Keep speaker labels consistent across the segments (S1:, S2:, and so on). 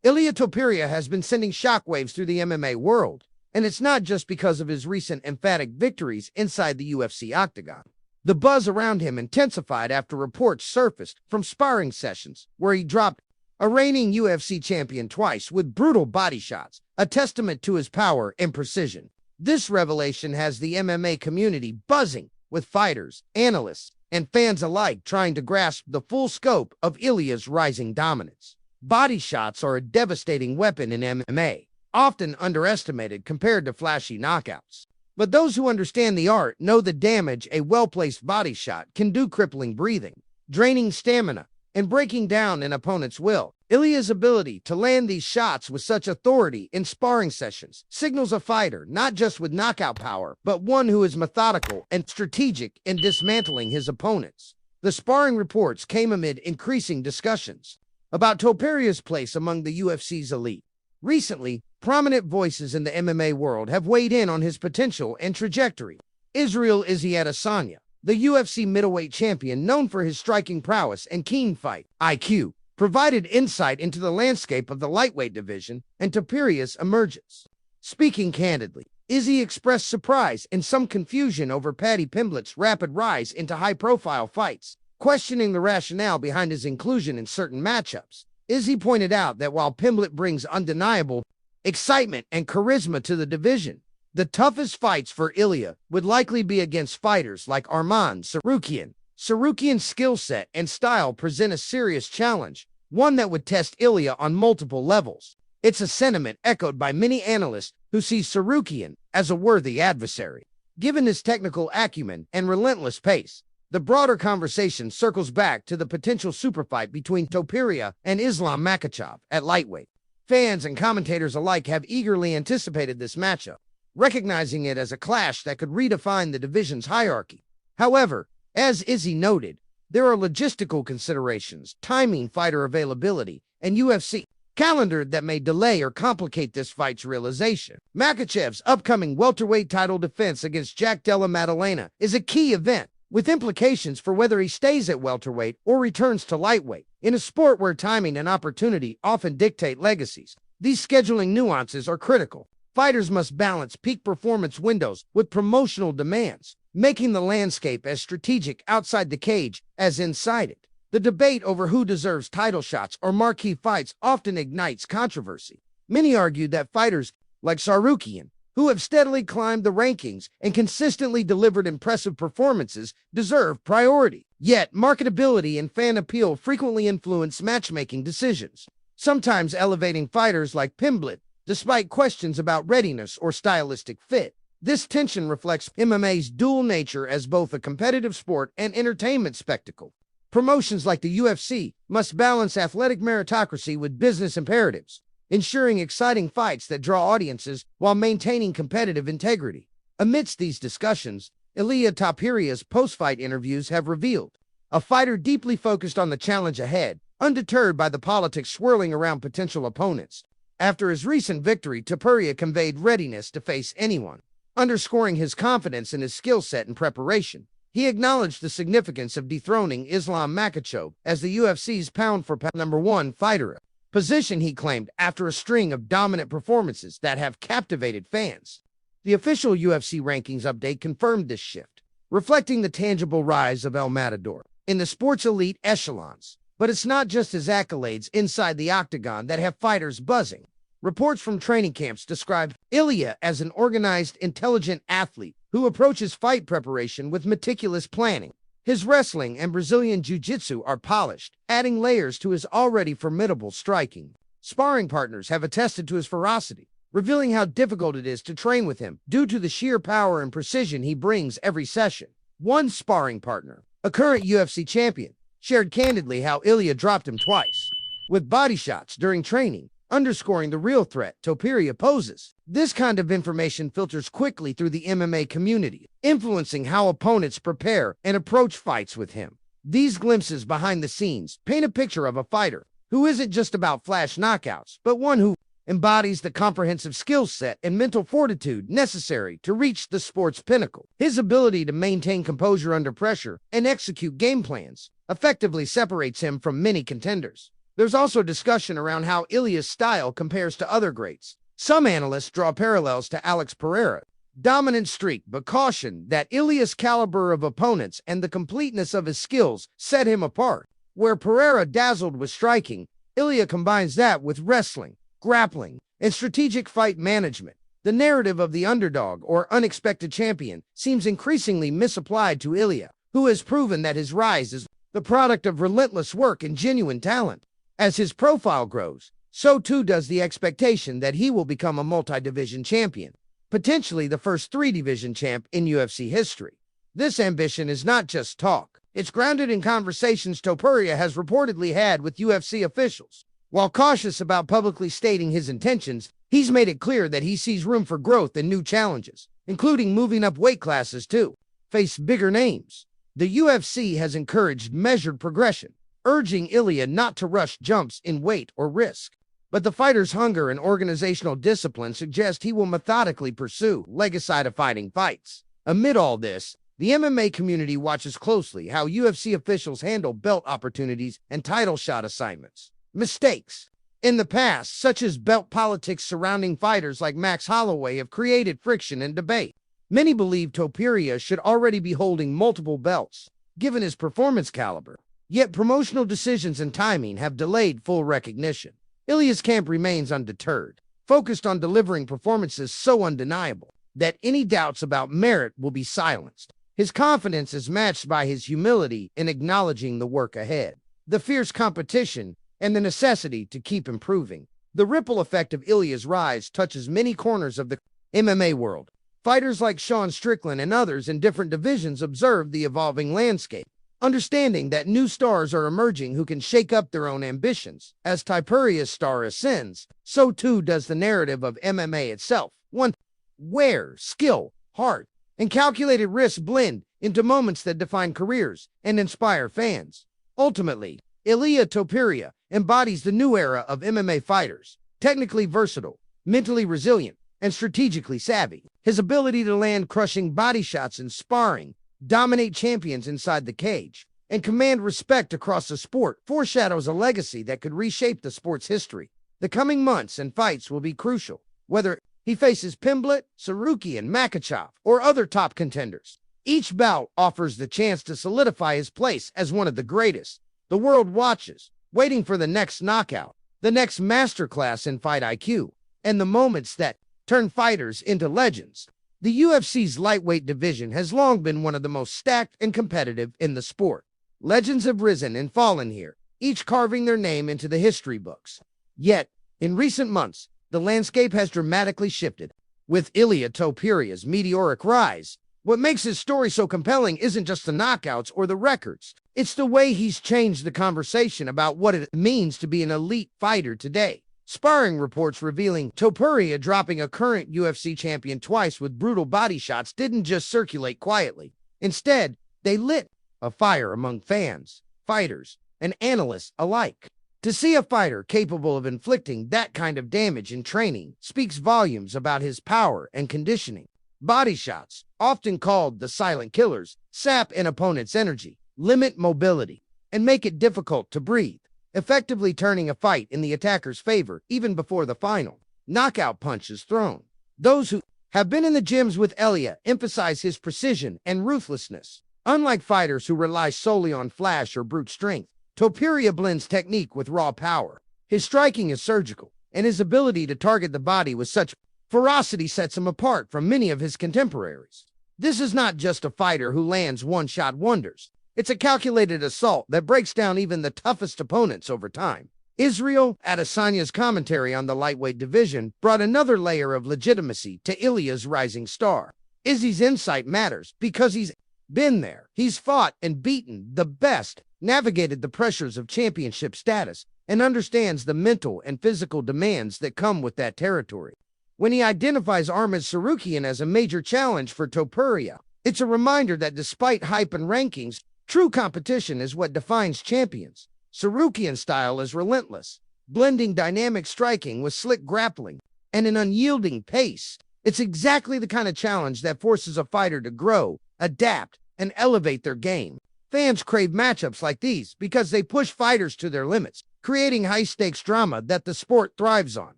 S1: Ilia Topuria has been sending shockwaves through the MMA world, and it's not just because of his recent emphatic victories inside the UFC octagon. The buzz around him intensified after reports surfaced from sparring sessions where he dropped a reigning UFC champion twice with brutal body shots, a testament to his power and precision. This revelation has the MMA community buzzing, with fighters, analysts, and fans alike trying to grasp the full scope of Ilia's rising dominance. Body shots are a devastating weapon in MMA, often underestimated compared to flashy knockouts. But those who understand the art know the damage a well-placed body shot can do: crippling breathing, draining stamina, and breaking down an opponent's will. Ilia's ability to land these shots with such authority in sparring sessions signals a fighter not just with knockout power, but one who is methodical and strategic in dismantling his opponents. The sparring reports came amid increasing discussions about Topuria's place among the UFC's elite. Recently, prominent voices in the MMA world have weighed in on his potential and trajectory. Ilia Topuria, the UFC middleweight champion known for his striking prowess and keen fight IQ, provided insight into the landscape of the lightweight division and Topuria's emergence. Speaking candidly, Izzy expressed surprise and some confusion over Paddy Pimblett's rapid rise into high-profile fights, questioning the rationale behind his inclusion in certain matchups. Izzy pointed out that while Pimblett brings undeniable excitement and charisma to the division, the toughest fights for Ilia would likely be against fighters like Arman Tsarukyan. Tsarukyan's skill set and style present a serious challenge, one that would test Ilia on multiple levels. It's a sentiment echoed by many analysts who see Tsarukyan as a worthy adversary. Given his technical acumen and relentless pace, the broader conversation circles back to the potential superfight between Topuria and Islam Makhachev at lightweight. Fans and commentators alike have eagerly anticipated this matchup, recognizing it as a clash that could redefine the division's hierarchy. However, as Izzy noted, there are logistical considerations, timing, fighter availability, and UFC calendar that may delay or complicate this fight's realization. Makhachev's upcoming welterweight title defense against Jack Della Maddalena is a key event, with implications for whether he stays at welterweight or returns to lightweight. In a sport where timing and opportunity often dictate legacies, these scheduling nuances are critical. Fighters must balance peak performance windows with promotional demands, making the landscape as strategic outside the cage as inside it. The debate over who deserves title shots or marquee fights often ignites controversy. Many argue that fighters like Tsarukyan, who have steadily climbed the rankings and consistently delivered impressive performances, deserve priority. Yet, marketability and fan appeal frequently influence matchmaking decisions, sometimes elevating fighters like Pimblett, despite questions about readiness or stylistic fit. This tension reflects MMA's dual nature as both a competitive sport and entertainment spectacle. Promotions like the UFC must balance athletic meritocracy with business imperatives, ensuring exciting fights that draw audiences while maintaining competitive integrity. Amidst these discussions, Ilia Topuria's post-fight interviews have revealed a fighter deeply focused on the challenge ahead, undeterred by the politics swirling around potential opponents. After his recent victory, Topuria conveyed readiness to face anyone, underscoring his confidence in his skill set and preparation. He acknowledged the significance of dethroning Islam Makhachev as the UFC's pound-for-pound #1 fighter, position he claimed after a string of dominant performances that have captivated fans. The official UFC rankings update confirmed this shift, reflecting the tangible rise of El Matador in the sport's elite echelons. But it's not just his accolades inside the octagon that have fighters buzzing. Reports from training camps describe Ilia as an organized, intelligent athlete who approaches fight preparation with meticulous planning. His wrestling and Brazilian jiu-jitsu are polished, adding layers to his already formidable striking. Sparring partners have attested to his ferocity, revealing how difficult it is to train with him due to the sheer power and precision he brings every session. One sparring partner, a current UFC champion, shared candidly how Ilia dropped him twice with body shots during training, underscoring the real threat Topuria poses. This kind of information filters quickly through the MMA community, influencing how opponents prepare and approach fights with him. These glimpses behind the scenes paint a picture of a fighter who isn't just about flash knockouts, but one who embodies the comprehensive skill set and mental fortitude necessary to reach the sport's pinnacle. His ability to maintain composure under pressure and execute game plans effectively separates him from many contenders. There's also discussion around how Ilia's style compares to other greats. Some analysts draw parallels to Alex Pereira's dominant streak, but caution that Ilia's caliber of opponents and the completeness of his skills set him apart. Where Pereira dazzled with striking, Ilia combines that with wrestling, grappling, and strategic fight management. The narrative of the underdog or unexpected champion seems increasingly misapplied to Ilia, who has proven that his rise is the product of relentless work and genuine talent. As his profile grows, so too does the expectation that he will become a multi-division champion, potentially the first three-division champ in UFC history. This ambition is not just talk. It's grounded in conversations Topuria has reportedly had with UFC officials. While cautious about publicly stating his intentions, he's made it clear that he sees room for growth and new challenges, including moving up weight classes to face bigger names. The UFC has encouraged measured progression, urging Ilia not to rush jumps in weight or risk. But the fighter's hunger and organizational discipline suggest he will methodically pursue legacy-defining fights. Amid all this, the MMA community watches closely how UFC officials handle belt opportunities and title shot assignments. Mistakes in the past, such as belt politics surrounding fighters like Max Holloway, have created friction and debate. Many believe Topuria should already be holding multiple belts, given his performance caliber. Yet promotional decisions and timing have delayed full recognition. Ilia's camp remains undeterred, focused on delivering performances so undeniable that any doubts about merit will be silenced. His confidence is matched by his humility in acknowledging the work ahead, the fierce competition, and the necessity to keep improving. The ripple effect of Ilia's rise touches many corners of the MMA world. Fighters like Sean Strickland and others in different divisions observe the evolving landscape, understanding that new stars are emerging who can shake up their own ambitions. As Topuria's star ascends, so too does the narrative of MMA itself, one where skill, heart, and calculated risk blend into moments that define careers and inspire fans. Ultimately, Ilia Topuria embodies the new era of MMA fighters, technically versatile, mentally resilient, and strategically savvy. His ability to land crushing body shots in sparring, dominate champions inside the cage, and command respect across the sport foreshadows a legacy that could reshape the sport's history. The coming months and fights will be crucial, whether he faces Pimblett, Sarukian, Makachev, or other top contenders. Each bout offers the chance to solidify his place as one of the greatest. The world watches, waiting for the next knockout, the next masterclass in fight IQ, and the moments that turn fighters into legends. The UFC's lightweight division has long been one of the most stacked and competitive in the sport. Legends have risen and fallen here, each carving their name into the history books. Yet, in recent months, the landscape has dramatically shifted. With Ilia Topuria's meteoric rise, what makes his story so compelling isn't just the knockouts or the records. It's the way he's changed the conversation about what it means to be an elite fighter today. Sparring reports revealing Topuria dropping a current UFC champion twice with brutal body shots didn't just circulate quietly. Instead, they lit a fire among fans, fighters, and analysts alike. To see a fighter capable of inflicting that kind of damage in training speaks volumes about his power and conditioning. Body shots, often called the silent killers, sap an opponent's energy, limit mobility, and make it difficult to breathe, effectively turning a fight in the attacker's favor even before the final knockout punch is thrown. Those who have been in the gyms with Ilia emphasize his precision and ruthlessness. Unlike fighters who rely solely on flash or brute strength, Topuria blends technique with raw power. His striking is surgical, and his ability to target the body with such ferocity sets him apart from many of his contemporaries. This is not just a fighter who lands one-shot wonders. It's a calculated assault that breaks down even the toughest opponents over time. Israel Adesanya's commentary on the lightweight division brought another layer of legitimacy to Ilia's rising star. Izzy's insight matters because he's been there. He's fought and beaten the best, navigated the pressures of championship status, and understands the mental and physical demands that come with that territory. When he identifies Ahmed Sarukian as a major challenge for Topuria, it's a reminder that despite hype and rankings, true competition is what defines champions. Sarukian's style is relentless, blending dynamic striking with slick grappling and an unyielding pace. It's exactly the kind of challenge that forces a fighter to grow, adapt, and elevate their game. Fans crave matchups like these because they push fighters to their limits, creating high-stakes drama that the sport thrives on.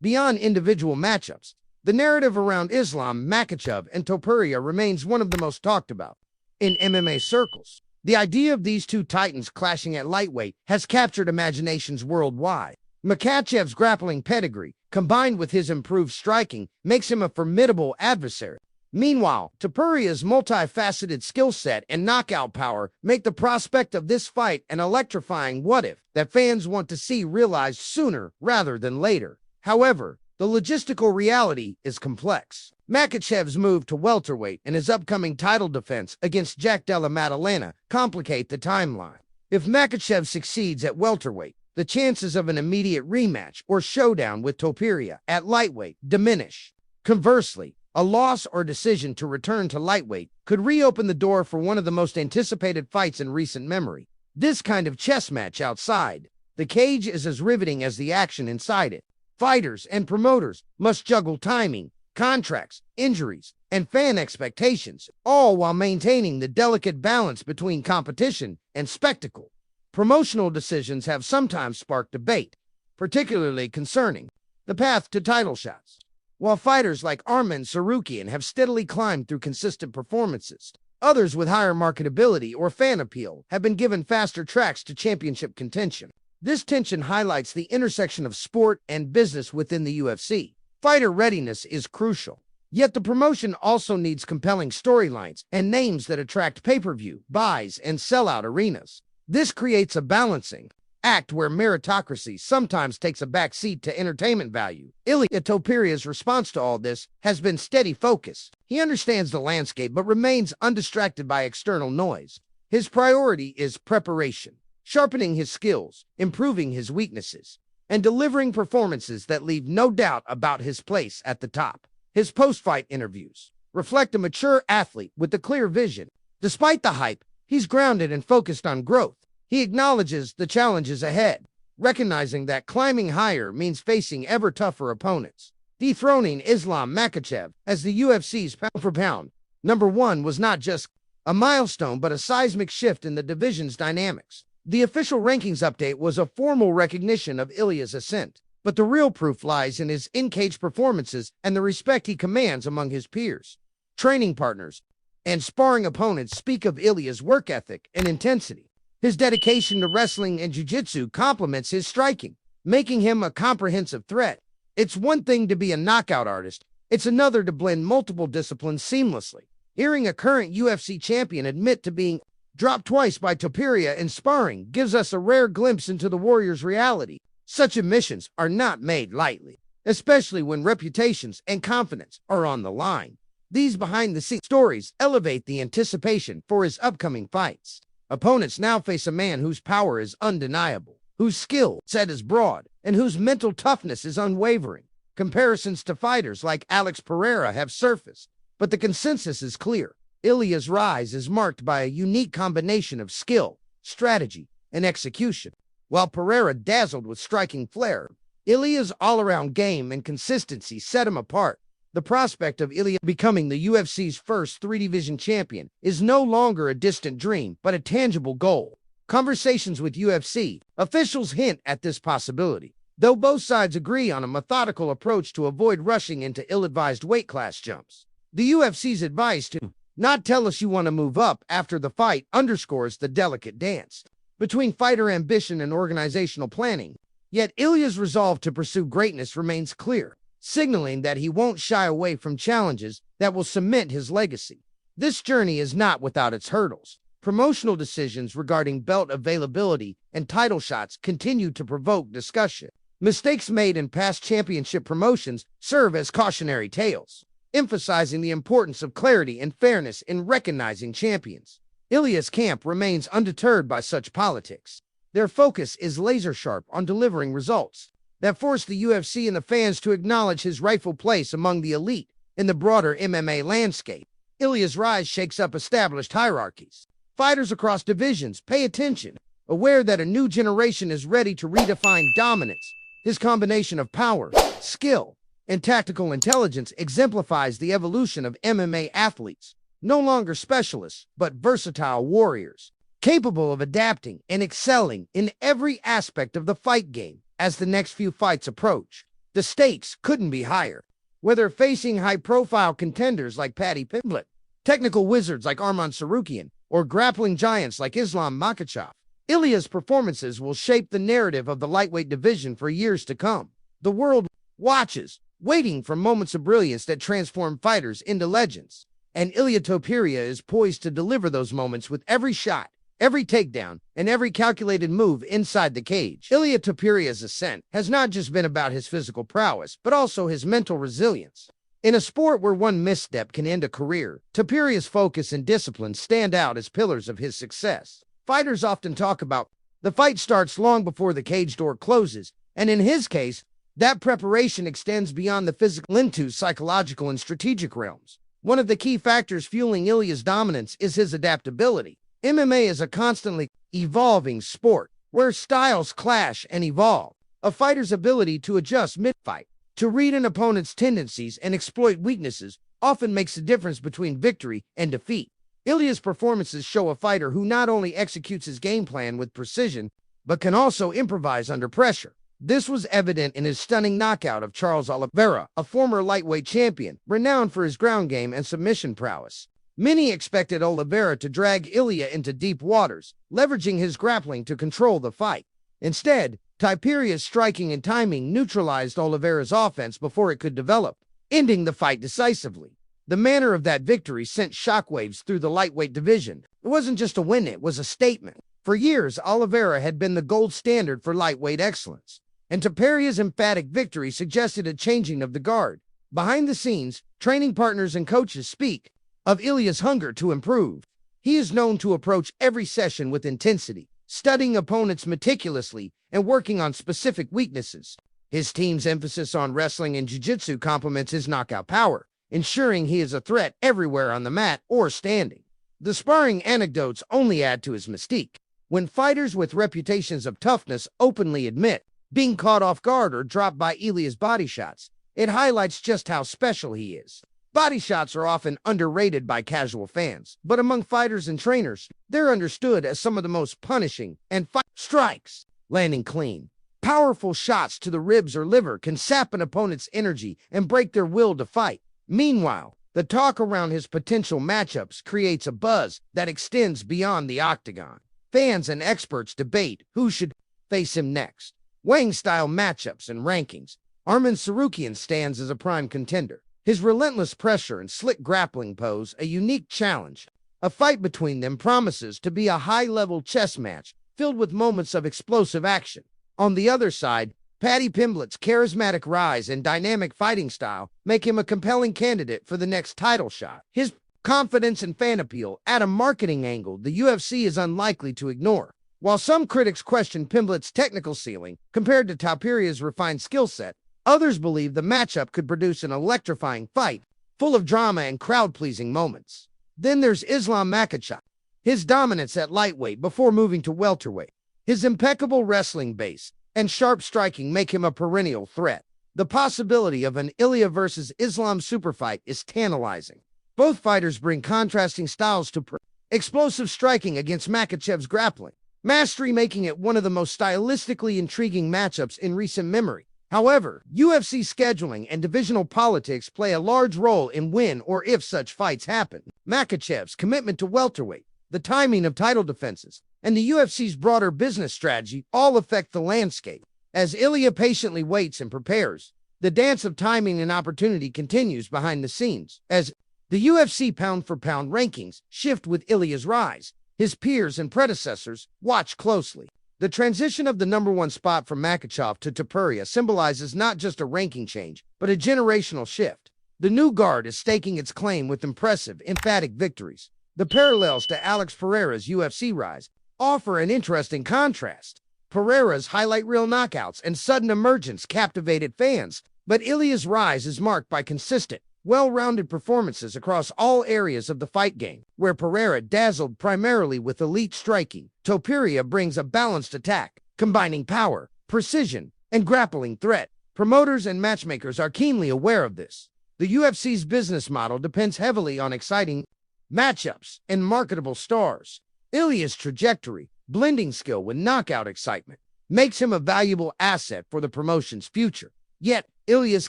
S1: Beyond individual matchups, the narrative around Islam Makhachev and Topuria remains one of the most talked about in MMA circles. The idea of these two titans clashing at lightweight has captured imaginations worldwide. Makhachev's grappling pedigree, combined with his improved striking, makes him a formidable adversary. Meanwhile, Topuria's multifaceted skill set and knockout power make the prospect of this fight an electrifying what-if that fans want to see realized sooner rather than later. However, the logistical reality is complex. Makhachev's move to welterweight and his upcoming title defense against Jack Della Maddalena complicate the timeline. If Makhachev succeeds at welterweight, the chances of an immediate rematch or showdown with Topuria at lightweight diminish. Conversely, a loss or decision to return to lightweight could reopen the door for one of the most anticipated fights in recent memory. This kind of chess match outside the cage is as riveting as the action inside it. Fighters and promoters must juggle timing, contracts, injuries, and fan expectations, all while maintaining the delicate balance between competition and spectacle. Promotional decisions have sometimes sparked debate, particularly concerning the path to title shots. While fighters like Arman Tsarukyan have steadily climbed through consistent performances, others with higher marketability or fan appeal have been given faster tracks to championship contention. This tension highlights the intersection of sport and business within the UFC. Fighter readiness is crucial, yet the promotion also needs compelling storylines and names that attract pay-per-view, buys, and sell-out arenas. This creates a balancing act where meritocracy sometimes takes a backseat to entertainment value. Ilia Topuria's response to all this has been steady focus. He understands the landscape but remains undistracted by external noise. His priority is preparation, sharpening his skills, improving his weaknesses, and delivering performances that leave no doubt about his place at the top. His post-fight interviews reflect a mature athlete with a clear vision. Despite the hype, he's grounded and focused on growth. He acknowledges the challenges ahead, recognizing that climbing higher means facing ever tougher opponents. Dethroning Islam Makhachev as the UFC's pound-for-pound #1 was not just a milestone but a seismic shift in the division's dynamics. The official rankings update was a formal recognition of Ilia's ascent, but the real proof lies in his in-cage performances and the respect he commands among his peers. Training partners and sparring opponents speak of Ilia's work ethic and intensity. His dedication to wrestling and jiu-jitsu complements his striking, making him a comprehensive threat. It's one thing to be a knockout artist, it's another to blend multiple disciplines seamlessly. Hearing a current UFC champion admit to being dropped twice by Topuria in sparring gives us a rare glimpse into the warrior's reality. Such admissions are not made lightly, especially when reputations and confidence are on the line. These behind-the-scenes stories elevate the anticipation for his upcoming fights. Opponents now face a man whose power is undeniable, whose skill set is broad, and whose mental toughness is unwavering. Comparisons to fighters like Alex Pereira have surfaced, but the consensus is clear. Ilia's rise is marked by a unique combination of skill, strategy, and execution. While Pereira dazzled with striking flair, Ilia's all-around game and consistency set him apart. The prospect of Ilia becoming the UFC's first three-division champion is no longer a distant dream, but a tangible goal. Conversations with UFC officials hint at this possibility, though both sides agree on a methodical approach to avoid rushing into ill-advised weight class jumps. The UFC's advice to not tell us you want to move up after the fight underscores the delicate dance between fighter ambition and organizational planning. Yet Ilia's resolve to pursue greatness remains clear, signaling that he won't shy away from challenges that will cement his legacy. This journey is not without its hurdles. Promotional decisions regarding belt availability and title shots continue to provoke discussion. Mistakes made in past championship promotions serve as cautionary tales, emphasizing the importance of clarity and fairness in recognizing champions. Ilia's camp remains undeterred by such politics. Their focus is laser-sharp on delivering results that force the UFC and the fans to acknowledge his rightful place among the elite in the broader MMA landscape. Ilia's rise shakes up established hierarchies. Fighters across divisions pay attention, aware that a new generation is ready to redefine dominance. His combination of power, skill, and tactical intelligence exemplifies the evolution of MMA athletes, no longer specialists, but versatile warriors. capable of adapting and excelling in every aspect of the fight game. As the next few fights approach, the stakes couldn't be higher. Whether facing high-profile contenders like Paddy Pimblett, technical wizards like Arman Tsarukyan, or grappling giants like Islam Makhachev, Ilia's performances will shape the narrative of the lightweight division for years to come. The world watches, waiting for moments of brilliance that transform fighters into legends. And Ilia Topuria is poised to deliver those moments with every shot, every takedown, and every calculated move inside the cage. Ilia Topuria's ascent has not just been about his physical prowess, but also his mental resilience. In a sport where one misstep can end a career, Topuria's focus and discipline stand out as pillars of his success. Fighters often talk about the fight starts long before the cage door closes, and in his case, that preparation extends beyond the physical into psychological and strategic realms. One of the key factors fueling Ilia's dominance is his adaptability. MMA is a constantly evolving sport where styles clash and evolve. A fighter's ability to adjust mid-fight, to read an opponent's tendencies and exploit weaknesses, often makes the difference between victory and defeat. Ilia's performances show a fighter who not only executes his game plan with precision, but can also improvise under pressure. This was evident in his stunning knockout of Charles Oliveira, a former lightweight champion, renowned for his ground game and submission prowess. Many expected Oliveira to drag Ilia into deep waters, leveraging his grappling to control the fight. Instead, Topuria's striking and timing neutralized Oliveira's offense before it could develop, ending the fight decisively. The manner of that victory sent shockwaves through the lightweight division. It wasn't just a win, it was a statement. For years, Oliveira had been the gold standard for lightweight excellence, and Topuria's emphatic victory suggested a changing of the guard. Behind the scenes, training partners and coaches speak of Ilia's hunger to improve. He is known to approach every session with intensity, studying opponents meticulously and working on specific weaknesses. His team's emphasis on wrestling and jiu-jitsu complements his knockout power, ensuring he is a threat everywhere on the mat or standing. The sparring anecdotes only add to his mystique. When fighters with reputations of toughness openly admit being caught off guard or dropped by Ilia's body shots, it highlights just how special he is. Body shots are often underrated by casual fans, but among fighters and trainers, they're understood as some of the most punishing and strikes. Landing clean, powerful shots to the ribs or liver can sap an opponent's energy and break their will to fight. Meanwhile, the talk around his potential matchups creates a buzz that extends beyond the octagon. Fans and experts debate who should face him next, weighing style matchups and rankings. Arman Tsarukyan stands as a prime contender. His relentless pressure and slick grappling pose a unique challenge. A fight between them promises to be a high-level chess match filled with moments of explosive action. On the other side, Paddy Pimblett's charismatic rise and dynamic fighting style make him a compelling candidate for the next title shot. His confidence and fan appeal add a marketing angle the UFC is unlikely to ignore. While some critics question Pimblett's technical ceiling compared to Topuria's refined skill set, others believe the matchup could produce an electrifying fight, full of drama and crowd-pleasing moments. Then there's Islam Makhachev. His dominance at lightweight before moving to welterweight, his impeccable wrestling base, and sharp striking make him a perennial threat. The possibility of an Ilia versus Islam superfight is tantalizing. Both fighters bring contrasting styles to explosive striking against Makhachev's grappling, mastery making it one of the most stylistically intriguing matchups in recent memory. However, UFC scheduling and divisional politics play a large role in when or if such fights happen. Makhachev's commitment to welterweight, the timing of title defenses, and the UFC's broader business strategy all affect the landscape. As Ilia patiently waits and prepares, the dance of timing and opportunity continues behind the scenes. As the UFC pound-for-pound rankings shift with Ilia's rise, his peers and predecessors watch closely. The transition of the number one spot from Makhachev to Topuria symbolizes not just a ranking change, but a generational shift. The new guard is staking its claim with impressive, emphatic victories. The parallels to Alex Pereira's UFC rise offer an interesting contrast. Pereira's highlight reel knockouts and sudden emergence captivated fans, but Ilia's rise is marked by consistent, well-rounded performances across all areas of the fight game. Where Pereira dazzled primarily with elite striking, Topuria brings a balanced attack, combining power, precision, and grappling threat. Promoters and matchmakers are keenly aware of this. The UFC's business model depends heavily on exciting matchups and marketable stars. Ilia's trajectory, blending skill with knockout excitement, makes him a valuable asset for the promotion's future. Yet, Ilia's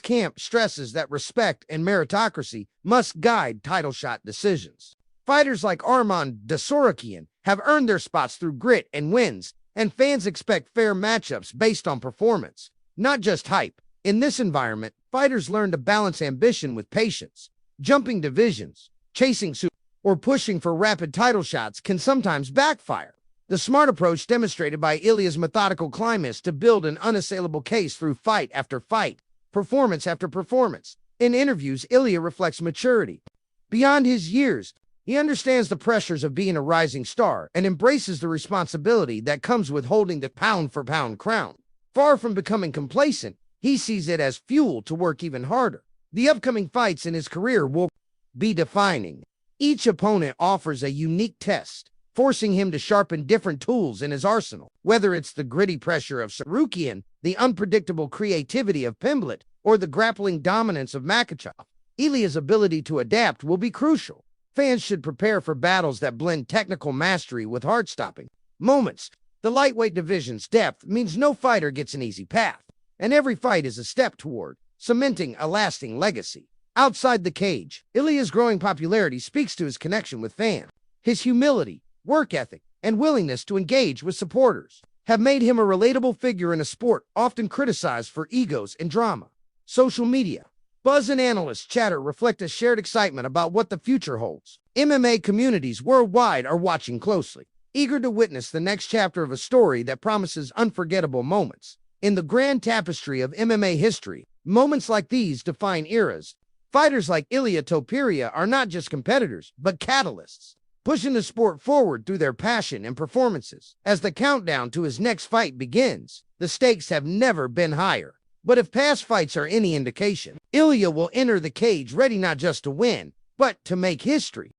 S1: camp stresses that respect and meritocracy must guide title shot decisions. Fighters like Arman Dasorikian have earned their spots through grit and wins, and fans expect fair matchups based on performance, not just hype. In this environment, fighters learn to balance ambition with patience. Jumping divisions, chasing super, or pushing for rapid title shots can sometimes backfire. The smart approach demonstrated by Ilia's methodical climb is to build an unassailable case through fight after fight, performance after performance. In interviews, Ilia reflects maturity. Beyond his years, he understands the pressures of being a rising star and embraces the responsibility that comes with holding the pound-for-pound crown. Far from becoming complacent, he sees it as fuel to work even harder. The upcoming fights in his career will be defining. Each opponent offers a unique test, forcing him to sharpen different tools in his arsenal. Whether it's the gritty pressure of Sarukian, the unpredictable creativity of Pimblett, or the grappling dominance of Makhachev, Ilia's ability to adapt will be crucial. Fans should prepare for battles that blend technical mastery with heart-stopping moments. The lightweight division's depth means no fighter gets an easy path, and every fight is a step toward cementing a lasting legacy. Outside the cage, Ilia's growing popularity speaks to his connection with fans. His humility, work ethic, and willingness to engage with supporters have made him a relatable figure in a sport often criticized for egos and drama. Social media, buzz and analyst chatter reflect a shared excitement about what the future holds. MMA communities worldwide are watching closely, eager to witness the next chapter of a story that promises unforgettable moments. In the grand tapestry of MMA history, moments like these define eras. Fighters like Ilia Topuria are not just competitors, but catalysts, pushing the sport forward through their passion and performances. As the countdown to his next fight begins, the stakes have never been higher. But if past fights are any indication, Ilia will enter the cage ready not just to win, but to make history.